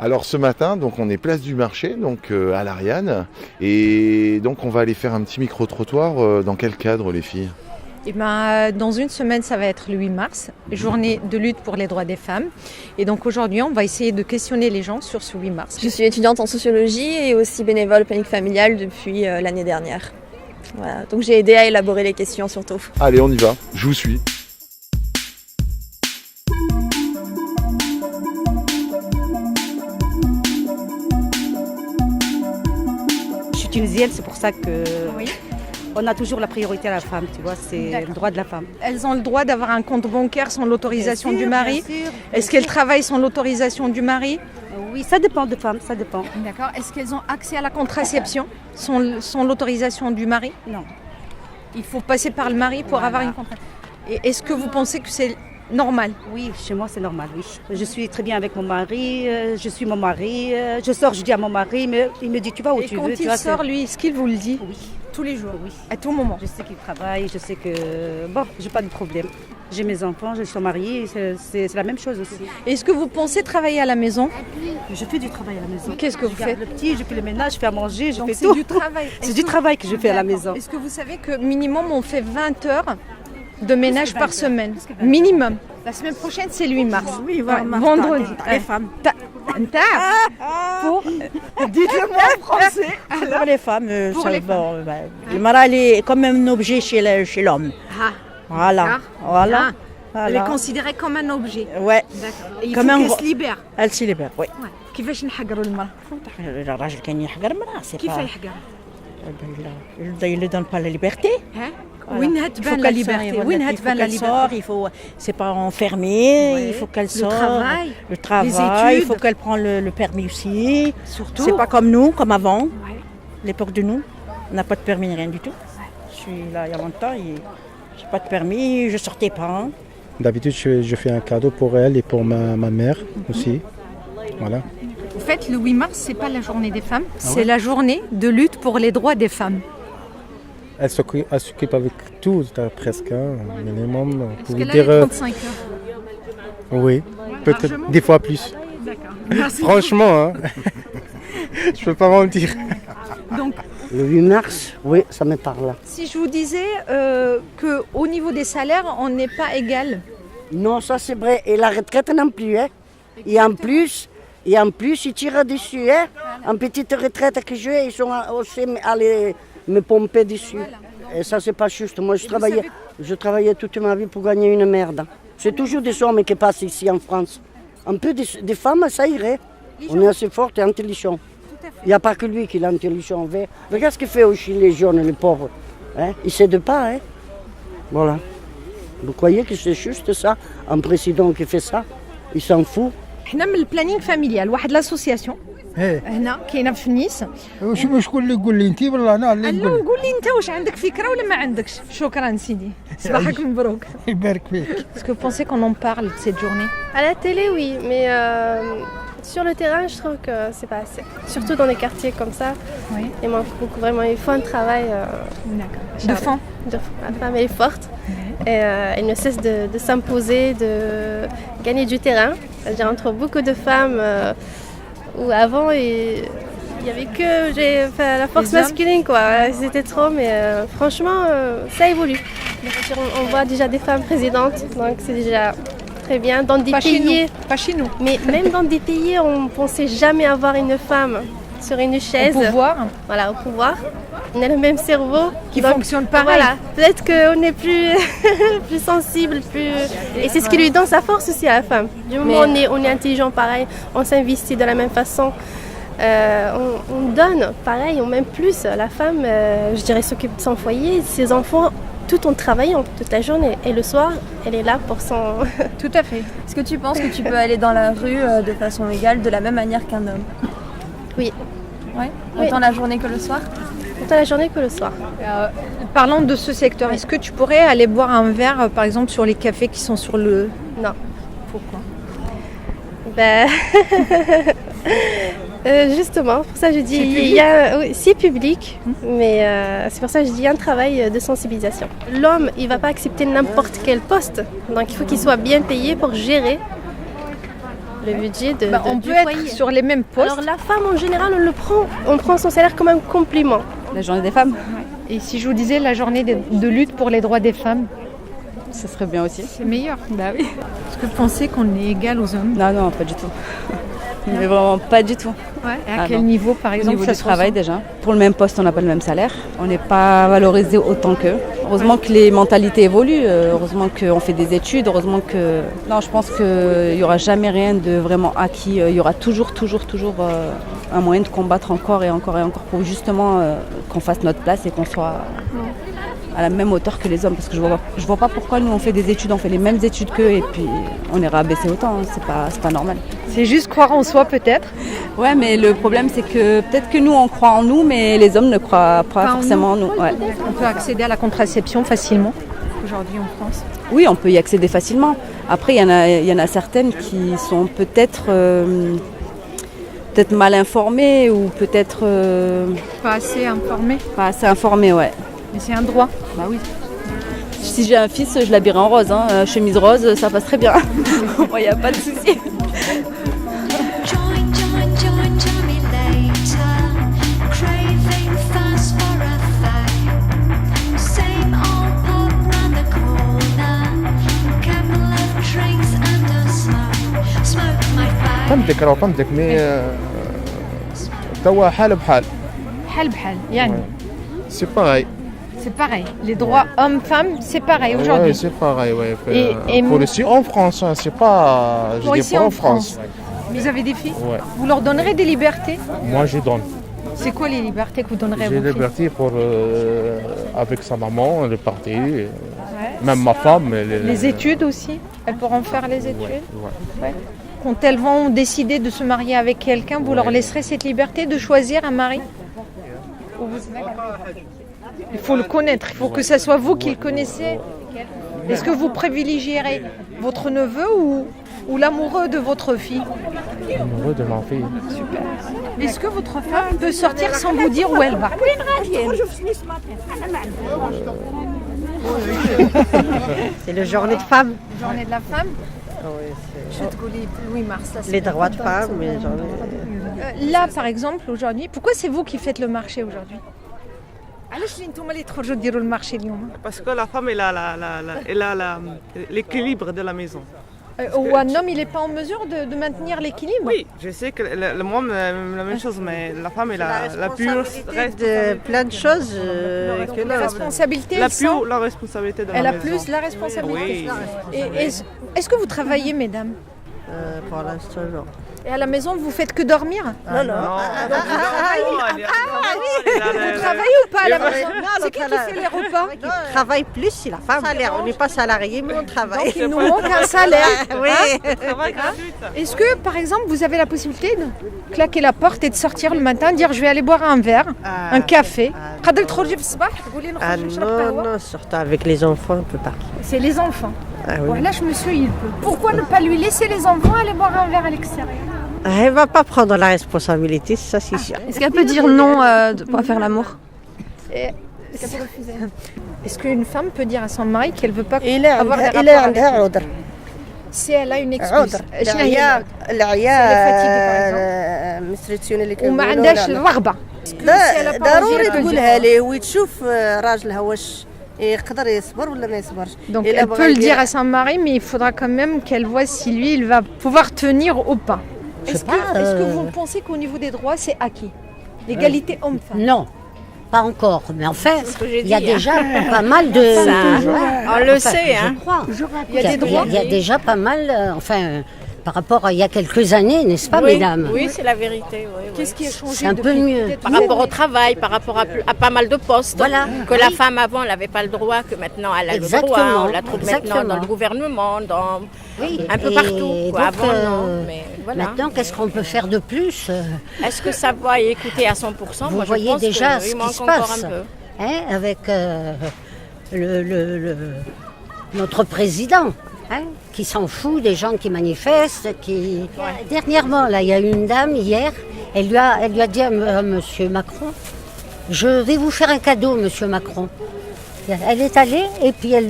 Alors ce matin, donc on est place du marché, donc à l'Ariane, et donc on va aller faire un petit micro-trottoir. Dans quel cadre, les filles? Eh ben, dans une semaine, ça va être le 8 mars, journée de lutte pour les droits des femmes. Et donc aujourd'hui, on va essayer de questionner les gens sur ce 8 mars. Je suis étudiante en sociologie et aussi bénévole au planning familial depuis l'année dernière. Voilà. Donc j'ai aidé à élaborer les questions surtout. Allez, on y va, je vous suis. Je suis tunisienne, c'est pour ça que on a toujours la priorité à la femme, tu vois, c'est le droit de la femme. Elles ont le droit d'avoir un compte bancaire sans l'autorisation du mari. Est-ce qu'elles travaillent sans l'autorisation du mari? Oui, ça dépend de femmes, ça dépend. D'accord. Est-ce qu'elles ont accès à la contraception sans l'autorisation du mari? Non. Il faut passer par le mari pour avoir une contraception. Et est-ce que vous pensez que c'est normal? Oui, chez moi c'est normal, oui. Je suis très bien avec mon mari, je suis mon mari, je sors, je dis à mon mari, mais il me dit tu vas où Et tu quand veux. il sort, lui, est-ce qu'il vous le dit? Oui. Tous les jours? Oui. À tout moment? Je sais qu'il travaille, je sais que... Bon, j'ai pas de problème. J'ai mes enfants, je suis mariée, c'est la même chose aussi. Est-ce que vous pensez travailler à la maison? Je fais du travail à la maison. Qu'est-ce que vous Je garde faites? le petit, je fais le ménage, je fais à manger, je Donc fais c'est tout. du travail. C'est du travail que je fais à la maison. Est-ce que vous savez que minimum on fait 20 heures de ménage par 20 semaine? Plus que 20 heures. Minimum. La semaine prochaine, c'est le 8 mars. Oui, Ouais, vendredi. Les femmes. Pour... Dites-le-moi en français. Pour les femmes, Pour ça, les bon, le mari est comme un objet chez l'homme. Ah, Voilà. d'accord. Voilà. Ah, elle est Voilà. considérée comme un objet. Ouais. D'accord. Et il Comme faut un qu'elle ro- se libère. Elle s'y libère, oui. Ouais. كيفاش نحقروا المرأة؟ الراجل كان يحقر مرأة سي كيف با يحقر؟ il ne donne pas la liberté. ها؟ Voilà. وينها Il faut تبان لا qu'elle sorte, ليبرتي؟ voilà, وينها il faut تبان لا qu'elle ليبرتي؟ sorte, il faut, c'est pas enfermé, Ouais. il faut qu'elle Le sorte. travail, Le travail, les il études. faut qu'elle prenne le permis aussi. Surtout. C'est pas comme nous, comme avant, Ouais. l'époque de nous. On n'a pas de permis, rien du tout. Je suis là il y a longtemps, et j'ai pas de permis, je sortais pas. Hein. D'habitude, je fais un cadeau pour elle et pour ma mère aussi. Voilà. En fait, le 8 mars, c'est pas la journée des femmes, c'est la journée de lutte pour les droits des femmes. Elle s'occupe avec tout, presque, hein, minimum. Vous Est-ce pouvez qu'elle a dire, les 35 heures? oui, peut-être largement. des fois plus. D'accord. Merci. Franchement, hein, je peux pas mentir. Donc, Le 8 mars, oui, ça me parle. si je vous disais qu'au niveau des salaires, on n'est pas égal. Non, ça c'est vrai. Et la retraite non plus. Hein. Et en plus, ils tirent dessus. Hein. En petite retraite que j'ai, ils sont aussi allés me pomper dessus. Et ça, c'est pas juste. Moi, je travaillais toute ma vie pour gagner une merde. C'est toujours des hommes qui passent ici en France. Un peu des femmes, ça irait. On est assez fortes et intelligents. Il n'y a pas que lui qui est intelligent. Regarde ce qu'il fait aussi les jeunes, les pauvres. Hein? Ils ne s'aident pas. Hein? Voilà. Vous croyez que c'est juste ça? Un président qui fait ça? Il s'en fout. احنا من البلانينغ فاميليال واحد لاسوسياسيون هنا كاينه في نيس. شكون اللي يقول لي انت ولا انا اللي لا نقول؟ قول لي انت واش عندك فكره ولا ما عندكش؟ شكرا سيدي. صباحك مبروك. يبارك فيك. Est-ce que vous pensez qu'on en parle de cette journée? À la télé, oui, mais sur le terrain, je trouve que c'est pas assez. Surtout dans les quartiers comme ça. Oui. Il manque beaucoup, vraiment, il faut un travail. De fond. La femme elle est forte et elle ne cesse de s'imposer, de gagner du terrain. C'est-à-dire entre beaucoup de femmes où avant il y avait que la force Les hommes. masculine quoi. C'était trop, mais franchement ça évolue. On voit déjà des femmes présidentes, donc c'est déjà très bien. Dans des Pas chez pays, nous. Pas chez nous. mais même dans des pays, on pensait jamais avoir une femme sur une chaise. Au pouvoir. Voilà, au pouvoir. On a le même cerveau Qui donc, fonctionne pareil. Voilà, peut-être qu'on est plus, plus sensible, plus... Et c'est ce qui lui donne sa force aussi à la femme. Du moment où on est intelligent pareil, on s'investit de la même façon, on donne pareil, on même plus. La femme, je dirais, s'occupe de son foyer, de ses enfants, tout en travaillant toute la journée. Et le soir, elle est là pour son... Tout à fait. Est-ce que tu penses que tu peux aller dans la rue de façon égale, de la même manière qu'un homme? Oui. Ouais. Oui. Autant la journée que le soir? Autant la journée que le soir. Parlons de ce secteur. Est-ce que tu pourrais aller boire un verre, par exemple, sur les cafés qui sont sur le... Non. Pourquoi? Ben... justement, pour ça je dis, oui, c'est public, mais c'est pour ça que je dis il y a un travail de sensibilisation. L'homme, il ne va pas accepter n'importe quel poste, donc il faut qu'il soit bien payé pour gérer le budget On du peut être foyer. sur les mêmes postes. Alors la femme en général, on prend son salaire comme un compliment. La journée des femmes, Et si je vous disais la journée de lutte pour les droits des femmes, ce serait bien aussi. c'est meilleur. Bah oui. Est-ce que vous pensez qu'on est égal aux hommes? Non, pas du tout. Mais vraiment pas du tout. Ouais. Et à Ah quel non. niveau, par Au exemple, niveau ça du se travail ressent déjà. Pour le même poste, on n'a pas le même salaire. On n'est pas valorisé autant qu'eux. Heureusement que les mentalités évoluent. Heureusement qu'on fait des études. Heureusement que... Non, je pense qu'il n'y aura jamais rien de vraiment acquis. Il y aura toujours un moyen de combattre encore et encore et encore pour justement qu'on fasse notre place et qu'on soit à la même hauteur que les hommes. Parce que je vois pas pourquoi nous on fait des études, on fait les mêmes études qu'eux et puis on est rabaissé autant. C'est pas normal. C'est juste croire en soi, peut-être. Ouais, mais le problème c'est que peut-être que nous on croit en nous, mais les hommes ne croient pas en forcément en nous. Ouais. On peut accéder à la contraception facilement aujourd'hui en France. Oui, on peut y accéder facilement. Après, il y en a certaines qui sont peut-être mal informées ou peut-être Pas assez informé, pas assez informées, ouais. mais c'est un droit. Bah oui. Si j'ai un fils, je l'habillerai en rose. Chemise rose, ça passe très bien. Il n'y a pas de souci. فهمتك راه فهمتك مي توا حال بحال حال بحال. يعني سي باغي c'est pareil. Les droits hommes-femmes, c'est pareil aujourd'hui. c'est pareil ouais. Et pour ici en France hein, c'est pas je Pour dis ici pas en France. Vous avez des filles? Ouais. Vous leur donnerez des libertés? Moi je donne. C'est quoi les libertés que vous donnerez à J'ai vos filles? liberté pour avec sa maman le partir même ma femme Les études aussi? Elles pourront faire les études? ouais. Quand elles vont décider de se marier avec quelqu'un, vous leur laisserez cette liberté de choisir un mari? Il faut le connaître, il faut que ce soit vous qui le connaissez. Est-ce que vous privilégierez votre neveu ou l'amoureux de votre fille? L'amoureux de ma fille. Super. Est-ce que votre femme peut sortir sans vous dire où elle va? C'est la journée de femme. Journée de la femme? Oui, mars. Les droits de femme. Là, par exemple, aujourd'hui, pourquoi c'est vous qui faites le marché aujourd'hui? Parce que la femme, elle a l'équilibre de la maison. Ou un homme, il n'est pas en mesure de maintenir l'équilibre? Oui, je sais que le homme, la même chose, mais la femme, elle a la pure de plein de choses que La responsabilité, la responsabilité de la elle a maison. plus la responsabilité. Oui. Et est-ce que vous travaillez, mesdames? Pour l'instant, non. Et à la maison, vous faites que dormir? Non, non. Vous travaillez ou pas à la maison? C'est qui fait les repas? Qui travaille plus, c'est la femme. On n'est pas salarié, mais on travaille. Donc il nous manque un salaire. Oui. Travail gratuit. Est-ce que, par exemple, vous avez la possibilité de claquer la porte et de sortir le matin, dire je vais aller boire un verre, un café? Ah non, non, surtout avec les enfants, on ne peut pas. C'est les enfants. Ah oui. Voilà, monsieur, il peut. Pourquoi ne pas lui laisser les enfants aller boire un verre à l'extérieur? Elle ne va pas prendre la responsabilité, ça c'est sûr. Est-ce qu'elle peut dire non pour faire l'amour? Est-ce qu'une femme peut dire à son mari qu'elle ne veut pas avoir des rapports avec lui? Si elle a une excuse. وما عندهاش الرغبة. ضروري تقولها ليه وتشوف راجلها واش يقدر يصبر ولا ما يصبرش. Donc elle peut le dire à son mari, mais il faudra quand même qu'elle voit si lui il va pouvoir tenir ou pas. Est-ce que vous pensez qu'au niveau des droits c'est acquis? L'égalité homme-femme? Non, pas encore. Mais enfin, il y a déjà pas mal de... On le sait, je crois. Il y a des droits. Il y a déjà pas mal, par rapport à il y a quelques années, n'est-ce pas, mesdames? Oui, c'est la vérité. Qu'est-ce qui a changé? C'est un peu mieux. Par rapport au travail, par rapport à pas mal de postes. Voilà. Que la femme avant, elle n'avait pas le droit, que maintenant elle a le droit. On la trouve maintenant dans le gouvernement, un peu partout. Quoi. Donc, avant, non. Mais voilà. Maintenant, qu'est-ce qu'on peut faire de plus? Est-ce que ça va écouter à 100%? Vous Moi, voyez je pense déjà ce qu'il qui manque se encore passe un peu. hein, avec notre président. Hein, qui s'en fout des gens qui manifestent, Dernièrement, là, il y a une dame hier, elle lui a dit à Monsieur Macron, je vais vous faire un cadeau, Monsieur Macron. Elle est allée et puis elle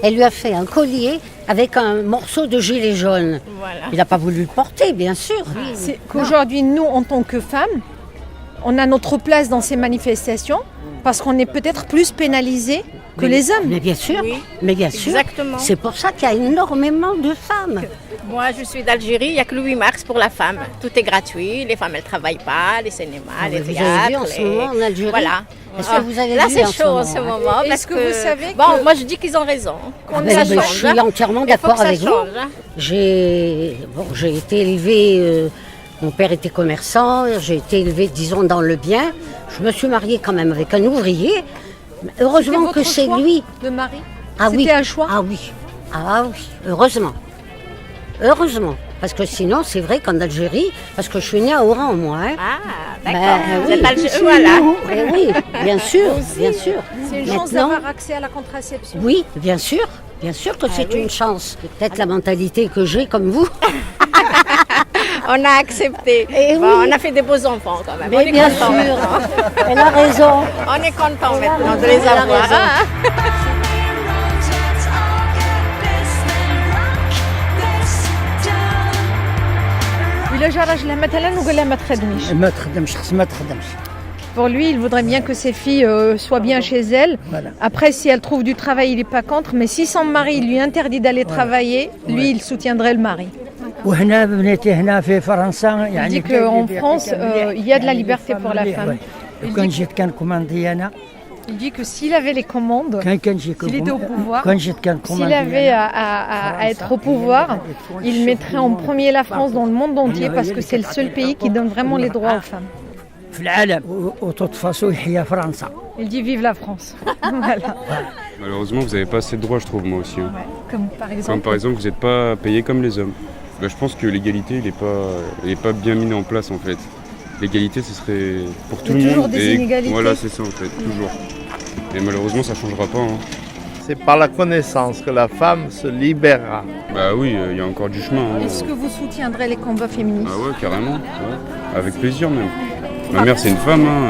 elle lui a fait un collier avec un morceau de gilet jaune. Voilà. Il n'a pas voulu le porter, bien sûr. C'est qu'aujourd'hui, nous, en tant que femmes, on a notre place dans ces manifestations parce qu'on est peut-être plus pénalisés que les hommes. Mais bien sûr, Oui, mais bien sûr. exactement. C'est pour ça qu'il y a énormément de femmes. Moi, je suis d'Algérie, il n'y a que le 8 mars pour la femme. Tout est gratuit, les femmes, elles ne travaillent pas, les cinémas, les Vous théâtres. avez vu en ce moment en Algérie? Voilà. Est-ce que vous avez Là, vu c'est en ce chaud en moment, ce hein? moment. Est-ce Parce que vous savez Bon, que- moi, je dis qu'ils ont raison. Qu'on Ben, ça ben, change, je suis entièrement Il faut d'accord que ça avec vous. change, hein. J'ai été élevée, mon père était commerçant, j'ai été élevée, disons, dans le bien. Je me suis mariée quand même avec un ouvrier. Heureusement que c'est lui. de mari. Ah oui. C'était un choix. Ah oui. Ah oui, heureusement. Heureusement. Parce que sinon, c'est vrai qu'en Algérie, parce que je suis née à Oran, moi. Hein. Ah, d'accord. Ben, Vous oui. êtes Algérien, voilà. Eh oui, bien sûr, bien sûr. C'est une chance Maintenant- d'avoir accès à la contraception. Oui, bien sûr que c'est une chance. Peut-être la mentalité que j'ai comme vous. On a accepté. Eh Bon, oui. on a fait des beaux enfants quand même. Mais on est bien content sûr, maintenant. elle a raison. On est content maintenant de Elle les a avoir. raison. hein. إلا جا راجلها مثلا وقال لها ما تخدميش. ما تخدمش خص ما تخدمش. Pour lui, il voudrait bien que ses filles soient bien chez elles. Voilà. Après, si elle trouve du travail, il n'est pas contre. Mais si son mari lui interdit d'aller travailler, lui, il soutiendrait le mari. وهنا بنيتي هنا في فرنسا Il يعني dit qu'en France, il y a de la liberté pour la femme. كان جيت كان كوماندي انا Il dit que s'il avait les commandes, كان جي s'il était au pouvoir, كان جيت كان s'il كوماندي avait à être au pouvoir, il mettrait en premier la France dans le monde entier parce que c'est le seul pays qui donne vraiment les droits aux femmes. في العالم وتطفسوا يحيى فرنسا. Il dit vive la France. Voilà. Malheureusement, vous n'avez pas assez de droits, je trouve, moi aussi. Hein. Comme par exemple. Comme par exemple, vous n'êtes pas payé comme les hommes. Bah, je pense que l'égalité, elle n'est pas bien mise en place, en fait. L'égalité, ce serait pour tout le monde. Toujours des inégalités. Voilà, c'est ça, en fait, toujours. Et malheureusement, ça ne changera pas. Hein. C'est par la connaissance que la femme se libérera. Bah oui, il y a encore du chemin. Hein. Est-ce que vous soutiendrez les combats féministes? Ah ouais, carrément. Ouais. Avec plaisir, même. Ma mère, c'est une femme. Hein.